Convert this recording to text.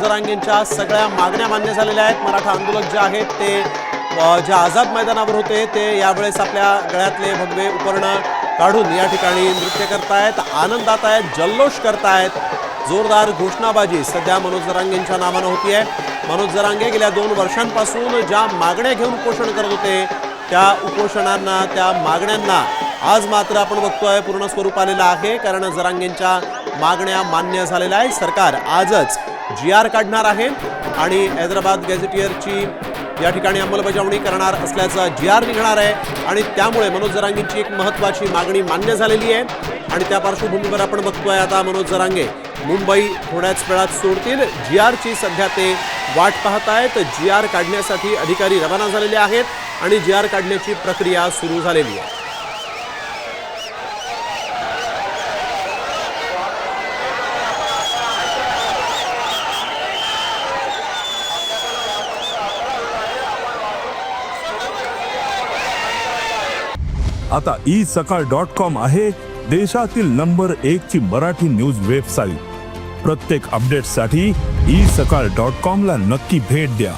जरांगेंच्या सगळ्या मागण्या मान्य झालेल्या आहेत। मराठा आंदोलक जे आहेत ते ज्या आझाद मैदानावर होते ते यावेळेस आपल्या गळ्यातले भगवे उपकरणं काढून या ठिकाणी नृत्य करतायत, आनंदात आहेत, जल्लोष करतायत। जोरदार घोषणाबाजी सध्या मनोज जरांगेंच्या नावानं होतीये। मनोज जरांगे गेल्या 2 वर्षांपासून ज्या मागण्या घेऊन उपोषण करत होते त्या उपोषणांना, त्या मागण्यांना आज मात्र आपण बघतोय पूर्ण स्वरूप आलेलं आहे, कारण जरांगेंच्या मागण्या मान्य झालेल्या आहेत। सरकार आजच GR काढणार आहे आणि हैदराबाद गॅझेटियरची या ठिकाणी अंमलबजावणी करणार असल्याचा GR निघणार आहे आणि त्यामुळे मनोज जरांगेंची एक महत्त्वाची मागणी मान्य झालेली आहे। आणि त्या पार्श्वभूमीवर आपण बघतोय आता मनोज जरांगे मुंबई थोड्याच वेळात सोडतील। GRची सध्या ते वाट पाहत आहेत। GR काढण्यासाठी अधिकारी रवाना झालेले आहेत आणि GR काढण्याची प्रक्रिया सुरू झालेली आहे। आता isakal.com आहे देशातील नंबर 1 ची मराठी न्यूज वेबसाईट। प्रत्येक अपडेटसाठी isakal.com ला नक्की भेट द्या।